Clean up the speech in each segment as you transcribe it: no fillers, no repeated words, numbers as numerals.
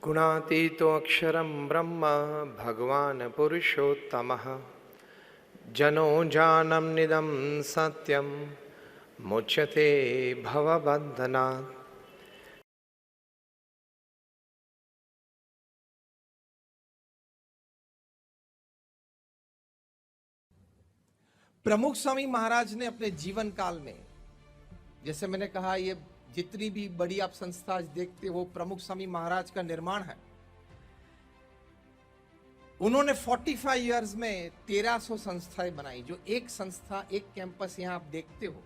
गुणातीतो अक्षरं ब्रह्म भगवान् पुरुषोत्तमः जनो जानम निदं सत्यम मुच्यते भवबन्धनात्। प्रमुख स्वामी महाराज ने अपने जीवन काल में, जैसे मैंने कहा, ये जितनी भी बड़ी आप संस्था आज देखते हो प्रमुख स्वामी महाराज का निर्माण है। उन्होंने 45 इयर्स में 1300 संस्थाएं बनाई। जो एक संस्था, एक कैंपस यहां आप देखते हो,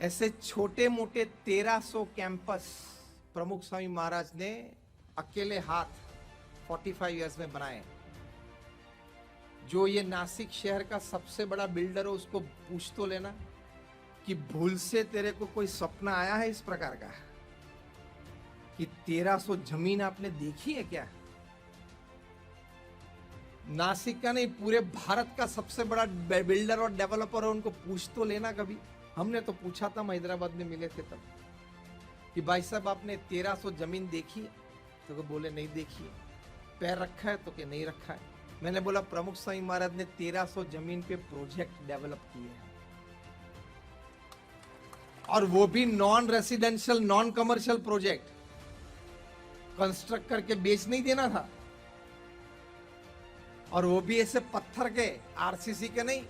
ऐसे छोटे मोटे 1300 कैंपस प्रमुख स्वामी महाराज ने अकेले हाथ 45 इयर्स में बनाए। जो ये नासिक शहर का सबसे बड़ा बिल्डर हो उसको पूछ तो लेना कि भूल से तेरे को कोई सपना आया है इस प्रकार का कि 1300 जमीन आपने देखी है क्या? नासिक का नहीं, पूरे भारत का सबसे बड़ा बिल्डर और डेवलपर है, उनको पूछ तो लेना कभी। हमने तो पूछा था, हम हैदराबाद में मिले थे तब, कि भाई साहब आपने 1300 जमीन देखी है? तो बोले नहीं देखी है। पैर रखा है? तो कि नहीं रखा है। मैंने बोला प्रमुख स्वामी महाराज ने 1300 जमीन पे प्रोजेक्ट डेवलप किए हैं, और वो भी non residential, non commercial project. Construct करके बेच नहीं देना था, और वो भी ऐसे पत्थर के, आरसीसी के नहीं।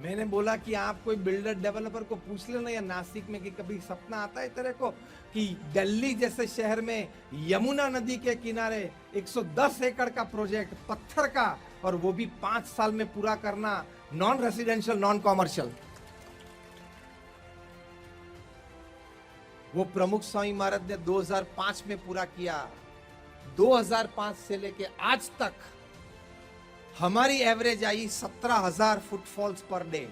मैंने बोला कि आप कोई बिल्डर डेवलपर को पूछ लेना या नासिक में कि कभी सपना आता है तेरे को कि दिल्ली जैसे शहर में यमुना नदी के किनारे 110 एकड़ का प्रोजेक्ट पत्थर का, और वो भी 5 साल में पूरा करना, नॉन रेसिडेंशियल, नॉन कॉमर्शियल। वो प्रमुख स्वामी महाराज ने 2005 में पूरा किया। 2005 से लेके आज तक हमारी एवरेज आई 17,000 फुटफॉल्स पर डे,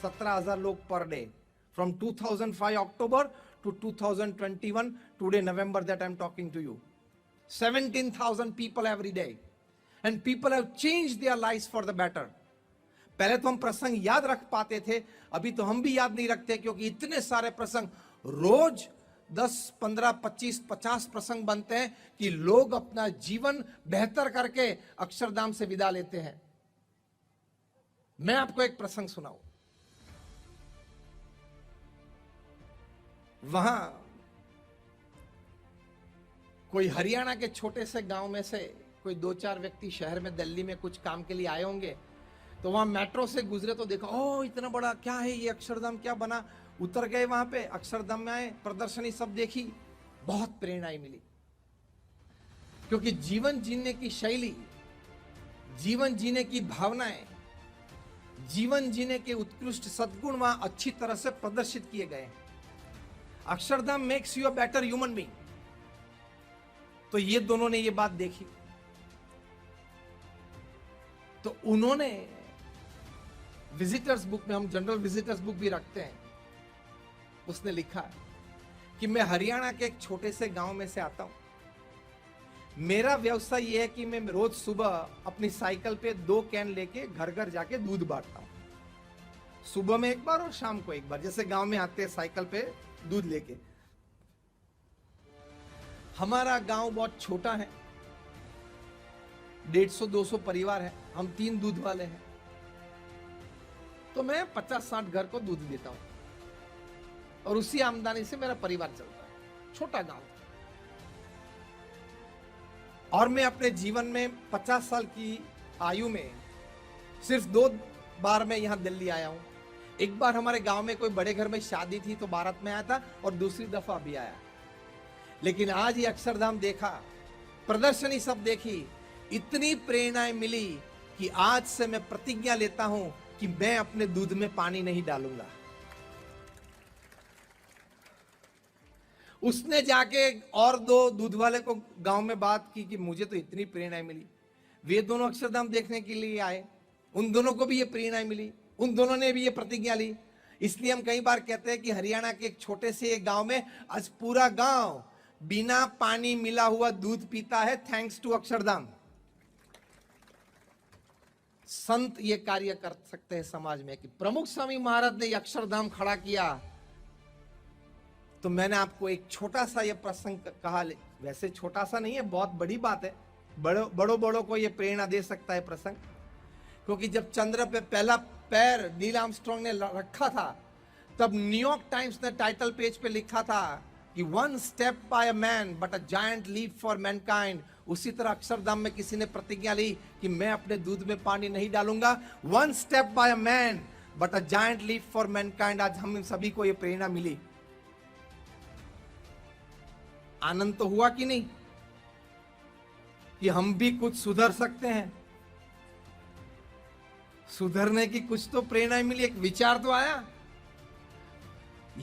17,000 लोग per day, from 2005 October to 2021 today November, that I am talking to you. 17,000 people every day, and people have changed their lives for the better. पहले तो हम प्रसंग याद रख पाते थे, अभी तो हम भी याद नहीं रखते, क्योंकि इतने सारे प्रसंग रोज 10, 15, 25, 50 प्रसंग बनते हैं कि लोग अपना जीवन बेहतर करके अक्षरधाम से विदा लेते हैं। मैं आपको एक प्रसंग सुनाऊं। वहां कोई हरियाणा के छोटे से गांव में से कोई 2-4 व्यक्ति शहर में, दिल्ली में कुछ काम के लिए आए होंगे, तो वहां मेट्रो से गुजरे तो देखा, ओ इतना बड़ा क्या है ये अक्षरधाम, क्या बना। उतर गए वहां पे, अक्षरधाम में आए, प्रदर्शनी सब देखी, बहुत प्रेरणा मिली। क्योंकि जीवन जीने की शैली, जीवन जीने की भावनाएं, जीवन जीने के उत्कृष्ट सद्गुण वहां अच्छी तरह से प्रदर्शित किए गए हैं। Akshardham makes you a better human being. तो ये दोनों ने ये बात देखी, तो उन्होंने विजिटर्स बुक में, हम जनरल विजिटर्स बुक भी रखते हैं, उसने लिखा कि मैं हरियाणा के एक छोटे से गांव में से आता हूं। मेरा व्यवसाय यह है कि मैं रोज सुबह अपनी साइकिल पे 2 कैन लेके घर घर जाके दूध बांटता हूं। सुबह में एक बार और शाम को एक बार, जैसे गांव में आते हैं साइकिल पे दूध लेके। हमारा गांव बहुत छोटा है, 150-200 परिवार है, हम 3 दूध वाले हैं, तो मैं 50-60 घर को दूध देता हूं, और उसी आमदनी से मेरा परिवार चलता है। छोटा गांव। और मैं अपने जीवन में 50 साल की आयु में सिर्फ 2 बार मैं यहां दिल्ली आया हूं। एक बार हमारे गांव में कोई बड़े घर में शादी थी तो बारात में आया था, और दूसरी दफा अभी आया। लेकिन आज ये अक्षरधाम देखा, प्रदर्शनी सब देखी, इतनी प्रेरणाएं मिली कि आज से मैं प्रतिज्ञा लेता हूं कि मैं अपने दूध में पानी नहीं डालूंगा। उसने जाके और 2 दूध वाले को गांव में बात की कि मुझे तो इतनी प्रेरणा मिली। वे दोनों अक्षरधाम देखने के लिए आए, उन दोनों को भी ये प्रेरणा मिली, उन दोनों ने भी ये प्रतिज्ञा ली। इसलिए हम कई बार कहते हैं कि हरियाणा के एक छोटे से एक गांव में आज पूरा गांव बिना पानी मिला हुआ दूध पीता है, थैंक्स टू अक्षरधाम। संत ये कार्य कर सकते हैं समाज में कि प्रमुख स्वामी महाराज ने अक्षरधाम खड़ा किया। तो मैंने आपको एक छोटा सा ये प्रसंग कहा वैसे छोटा सा नहीं है, बहुत बड़ी बात है। बड़ों को ये प्रेरणा दे सकता है प्रसंग, क्योंकि जब चंद्र पे पहला पैर नील आर्मस्ट्रांग ने रखा था, तब न्यूयॉर्क टाइम्स ने टाइटल पेज पे लिखा था कि one step by a man but a giant leap for mankind. उसी तरह अक्षरधाम में किसी ने प्रतिज्ञा ली कि मैं अपने दूध में पानी नहीं डालूंगा। One step by a man but a giant leap for mankind. आज हम सभी को ये प्रेरणा मिली। आनंद तो हुआ कि नहीं कि हम भी कुछ सुधर सकते हैं? सुधरने की कुछ तो प्रेरणा मिली, एक विचार तो आया।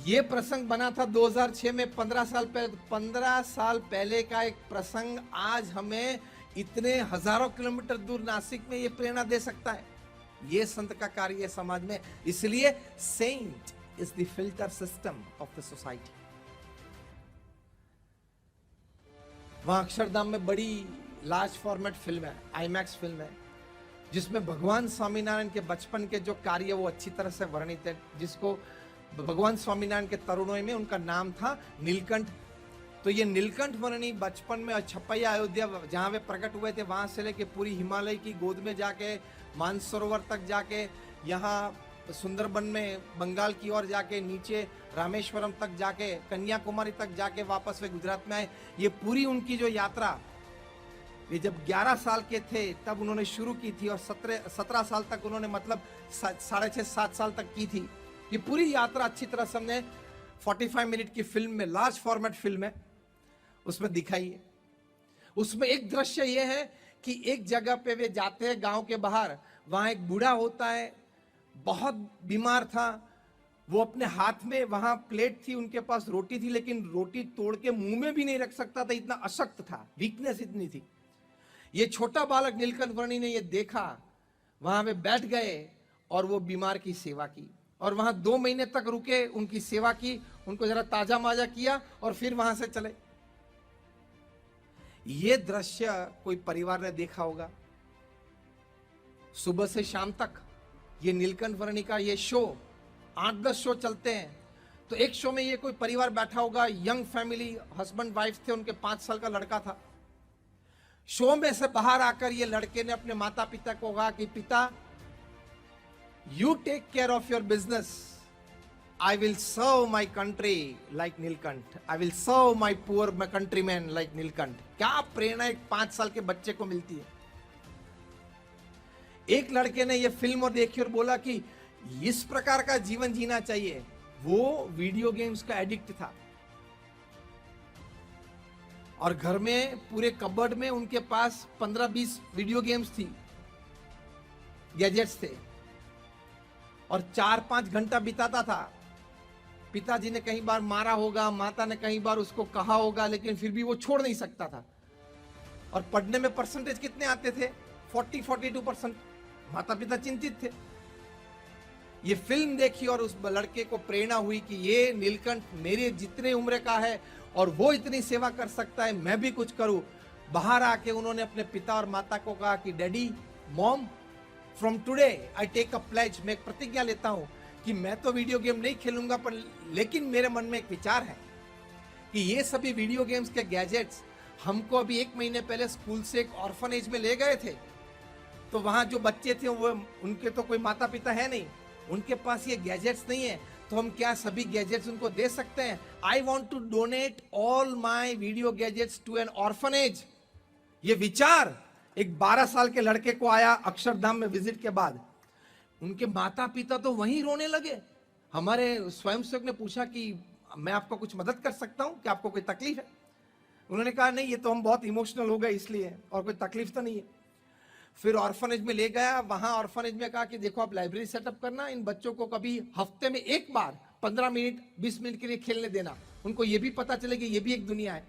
ये प्रसंग बना था 2006 में, 15 साल पहले। 15 साल पहले का एक प्रसंग आज हमें इतने हजारों किलोमीटर दूर नासिक में ये प्रेरणा दे सकता है। ये संत का कार्य है समाज में। इसलिए saint is the filter system of the society. वहां अक्षरधाम में बड़ी लार्ज फॉर्मेट फिल्म है, आईमैक्स फिल्म है, जिसमें भगवान स्वामीनारायण के बचपन के जो कार्य वो अच्छी तरह से वर्णित है, जिसको भगवान स्वामीनारायण के तरुणों में उनका नाम था नीलकंठ। तो ये नीलकंठ वर्णी बचपन में छपैया अयोध्या जहां वे प्रकट हुए थे, वहां से लेके पूरी हिमालय की गोद में जाके, मानसरोवर तक जाके, यहाँ सुंदरबन में बंगाल की ओर जाके, नीचे रामेश्वरम तक जाके, कन्याकुमारी तक जाके वापस वे गुजरात में आए। ये पूरी उनकी जो यात्रा, ये जब 11 साल के थे तब उन्होंने शुरू की थी और 17 साल तक उन्होंने, मतलब 6.5-7 साल तक की थी। ये पूरी यात्रा अच्छी तरह से हमने 45 मिनट की फिल्म में, लार्ज फॉर्मेट फिल्म है, उसमें दिखाई है। उसमें एक दृश्य ये है कि एक जगह पे वे जाते हैं गांव के बाहर, वहां एक बूढ़ा होता है, बहुत बीमार था। वो अपने हाथ में, वहां प्लेट थी, उनके पास रोटी थी, लेकिन रोटी तोड़ के मुंह में भी नहीं रख सकता था, इतना अशक्त था, वीकनेस इतनी थी। ये छोटा बालक नीलकंठ वर्णी ने ये देखा, वहां वे बैठ गए और वो बीमार की सेवा की, और वहां 2 महीने तक रुके, उनकी सेवा की, उनको जरा ताजा माजा किया और फिर वहां से चले। ये दृश्य कोई परिवार ने देखा होगा। सुबह से शाम तक ये नीलकंठ वर्णी का ये शो, 8-10 शो चलते हैं। तो एक शो में ये कोई परिवार बैठा होगा, यंग फैमिली, हस्बैंड वाइफ थे, उनके 5 साल का लड़का था। शो में से बाहर आकर ये लड़के ने अपने माता पिता को कहा कि पिता, you take care of your business, I will serve my country like Neelkanth, I will serve my poor countryman like Neelkanth. क्या प्रेरणा एक 5 साल के बच्चे को मिलती है। एक लड़के ने ये फिल्म देखी और बोला कि इस प्रकार का जीवन जीना चाहिए। वो वीडियो गेम्स का एडिक्ट था और घर में पूरे कबर्ड में उनके पास 15-20 वीडियो गेम्स थी, गैजेट्स थे, और 4-5 घंटा बिताता था। पिताजी ने कई बार मारा होगा, माता ने कई बार उसको कहा होगा, लेकिन फिर भी वो छोड़ नहीं सकता था। और पढ़ने में परसेंटेज कितने आते थे? 40-42%। माता पिता चिंतित थे। ये फिल्म देखी और उस लड़के को प्रेरणा हुई कि ये नीलकंठ मेरे जितने उम्र का है और वो इतनी सेवा कर सकता है, मैं भी कुछ करूं। बाहर आके उन्होंने अपने पिता और माता को कहा कि daddy, mom, from today I take a pledge, मैं एक प्रतिज्ञा लेता हूं कि मैं तो वीडियो गेम नहीं खेलूंगा, पर लेकिन मेरे मन में एक विचार है कि ये सभी वीडियो गेम्स के गैजेट्स हमको अभी 1 महीने पहले स्कूल से एक ऑर्फनेज में ले गए थे। तो वहां जो बच्चे थे वो, उनके तो कोई माता पिता है नहीं, उनके पास ये गैजेट्स नहीं है, तो हम क्या सभी गैजेट्स उनको दे सकते हैं? I want to donate all my video gadgets to an orphanage. ये विचार एक 12 साल के लड़के को आया अक्षरधाम में विजिट के बाद। उनके माता पिता तो वहीं रोने लगे। हमारे स्वयंसेवक ने पूछा कि मैं आपको कुछ मदद कर सकता हूं, क्या आपको कोई तकलीफ है? उन्होंने कहा नहीं, ये तो हम बहुत इमोशनल हो गए इसलिए, और कोई तकलीफ तो नहीं है। फिर ऑर्फनेज में ले गया। वहां ऑर्फनेज में कहा कि देखो, आप लाइब्रेरी सेटअप करना, इन बच्चों को कभी हफ्ते में एक बार 15 मिनट 20 मिनट के लिए खेलने देना, उनको ये भी पता चले कि ये भी एक दुनिया है,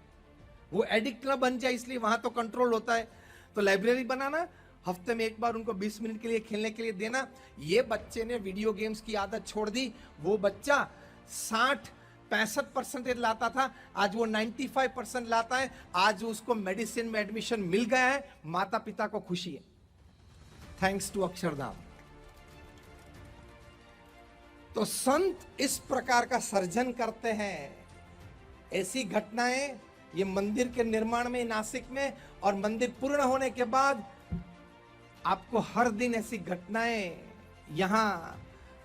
वो एडिक्ट ना बन जाए, इसलिए वहां तो कंट्रोल होता है। तो लाइब्रेरी बनाना, हफ्ते में एक बार उनको 20 मिनट के लिए खेलने के लिए देना। ये बच्चे ने वीडियो गेम्स की आदत छोड़ दी। वो बच्चा 65% लाता था, आज वो 95% लाता है। आज उसको मेडिसिन में एडमिशन मिल गया है, माता पिता को खुशी है, थैंक्स टू अक्षरधाम। तो संत इस प्रकार का सर्जन करते हैं, ऐसी घटनाएं ये मंदिर के निर्माण में नासिक में, और मंदिर पूर्ण होने के बाद आपको हर दिन ऐसी घटनाएं यहां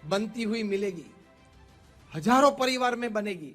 बनती हुई मिलेगी, हजारों परिवार में बनेगी।